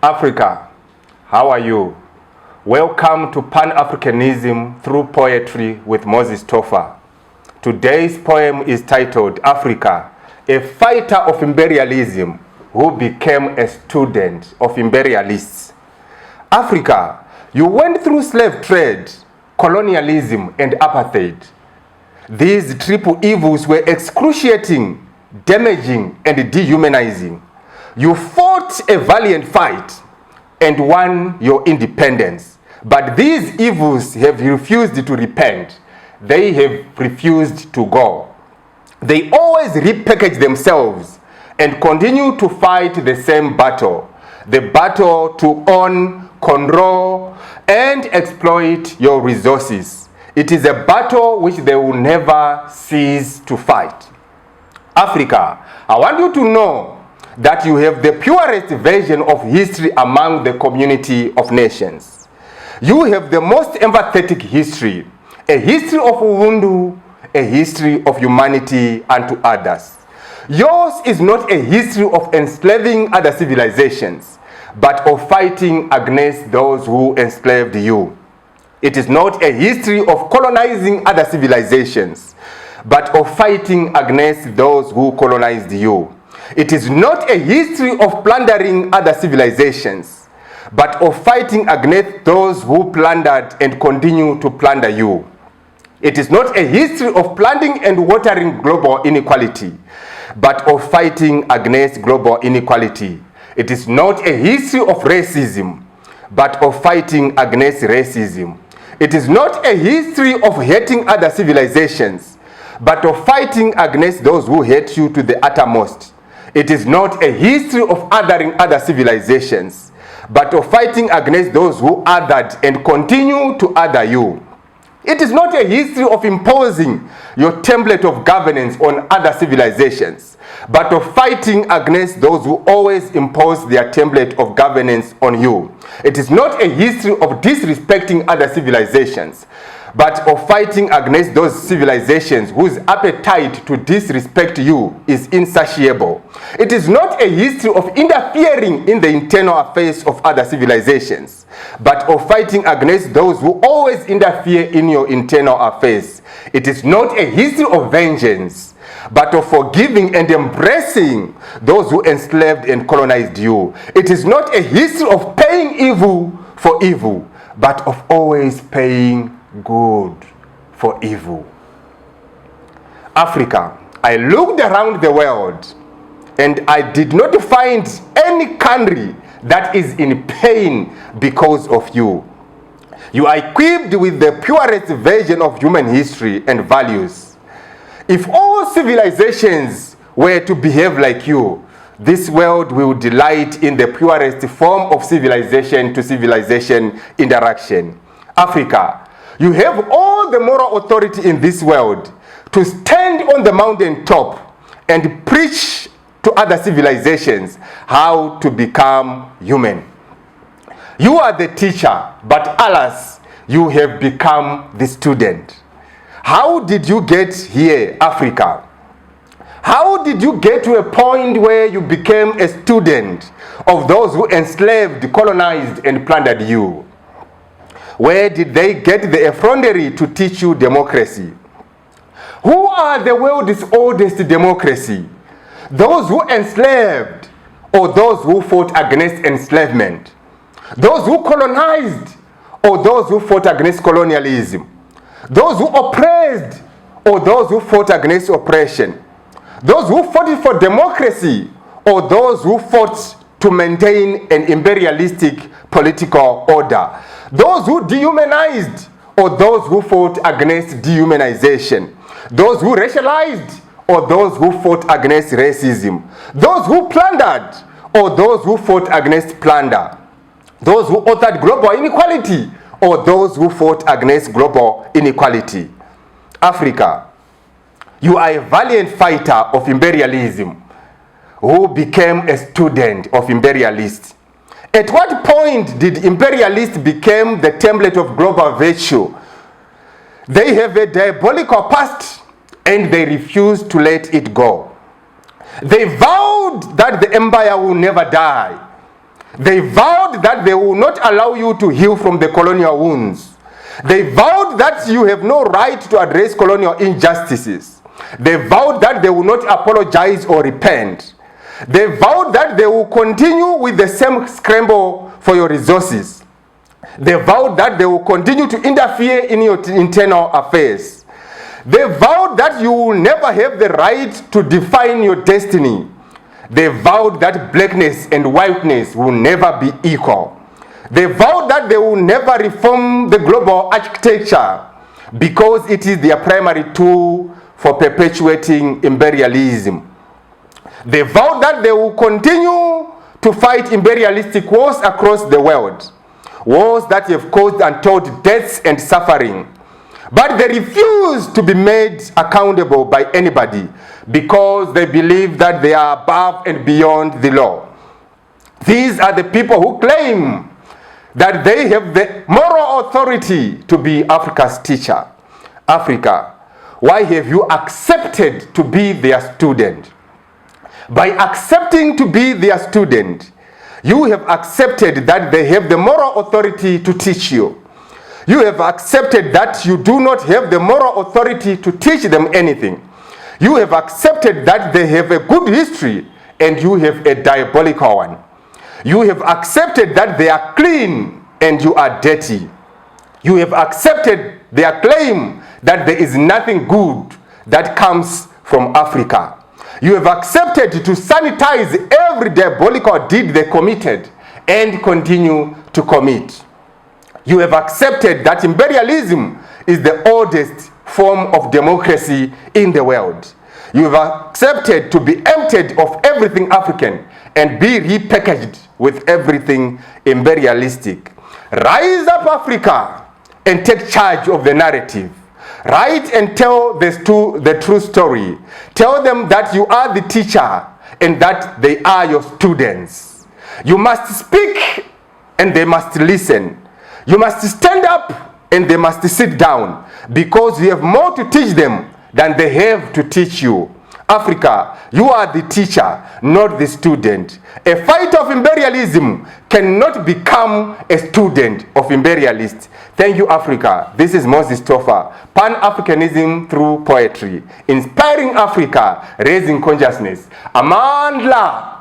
Africa, how are you? Welcome to Pan-Africanism Through Poetry with Moses Tofa. Today's poem is titled Africa, a fighter of imperialism who became a student of imperialists. Africa, you went through slave trade, colonialism, and apartheid. These triple evils were excruciating, damaging, and dehumanizing. You fought a valiant fight and won your independence. But these evils have refused to repent. They have refused to go. They always repackage themselves and continue to fight the same battle. The battle to own, control, and exploit your resources. It is a battle which they will never cease to fight. Africa, I want you to know that you have the purest version of history among the community of nations. You have the most empathetic history, a history of Ubuntu, a history of humanity unto others. Yours is not a history of enslaving other civilizations, but of fighting against those who enslaved you. It is not a history of colonizing other civilizations, but of fighting against those who colonized you. It is not a history of plundering other civilizations, but of fighting against those who plundered and continue to plunder you. It is not a history of planting and watering global inequality, but of fighting against global inequality. It is not a history of racism, but of fighting against racism. It is not a history of hating other civilizations, but of fighting against those who hate you to the uttermost. It is not a history of othering other civilizations, but of fighting against those who othered and continue to other you. It is not a history of imposing your template of governance on other civilizations, but of fighting against those who always impose their template of governance on you. It is not a history of disrespecting other civilizations, but of fighting against those civilizations whose appetite to disrespect you is insatiable. It is not a history of interfering in the internal affairs of other civilizations, but of fighting against those who always interfere in your internal affairs. It is not a history of vengeance, but of forgiving and embracing those who enslaved and colonized you. It is not a history of paying evil for evil, but of always paying good for evil. Africa, I looked around the world and I did not find any country that is in pain because of you. You are equipped with the purest version of human history and values. If all civilizations were to behave like you, this world will delight in the purest form of civilization to civilization interaction. Africa, you have all the moral authority in this world to stand on the mountain top and preach to other civilizations how to become human. You are the teacher, but alas, you have become the student. How did you get here, Africa? How did you get to a point where you became a student of those who enslaved, colonized, and plundered you? Where did they get the effrontery to teach you democracy? Who are the world's oldest democracy? Those who enslaved or those who fought against enslavement? Those who colonized or those who fought against colonialism? Those who oppressed or those who fought against oppression? Those who fought for democracy or those who fought to maintain an imperialistic political order? Those who dehumanized or those who fought against dehumanization? Those who racialized or those who fought against racism? Those who plundered or those who fought against plunder? Those who authored global inequality or those who fought against global inequality? Africa, you are a valiant fighter of imperialism who became a student of imperialists. At what point did imperialists become the template of global virtue? They have a diabolical past and they refuse to let it go. They vowed that the empire will never die. They vowed that they will not allow you to heal from the colonial wounds. They vowed that you have no right to address colonial injustices. They vowed that they will not apologize or repent. They vowed that they will continue with the same scramble for your resources. They vowed that they will continue to interfere in your internal affairs. They vowed that you will never have the right to define your destiny. They vowed that blackness and whiteness will never be equal. They vowed that they will never reform the global architecture because it is their primary tool for perpetuating imperialism. They vowed that they will continue to fight imperialistic wars across the world, wars that have caused untold deaths and suffering. But they refuse to be made accountable by anybody because they believe that they are above and beyond the law. These are the people who claim that they have the moral authority to be Africa's teacher. Africa, why have you accepted to be their student? By accepting to be their student, you have accepted that they have the moral authority to teach you. You have accepted that you do not have the moral authority to teach them anything. You have accepted that they have a good history and you have a diabolical one. You have accepted that they are clean and you are dirty. You have accepted their claim that there is nothing good that comes from Africa. You have accepted to sanitize every diabolical deed they committed and continue to commit. You have accepted that imperialism is the oldest form of democracy in the world. You have accepted to be emptied of everything African and be repackaged with everything imperialistic. Rise up, Africa, and take charge of the narrative. Write and tell the true story. Tell them that you are the teacher and that they are your students. You must speak and they must listen. You must stand up and they must sit down because you have more to teach them than they have to teach you. Africa, you are the teacher, not the student. A fighter of imperialism cannot become a student of imperialists. Thank you, Africa. This is Moses Tofa, Pan-Africanism Through Poetry, inspiring Africa, raising consciousness. Amandla!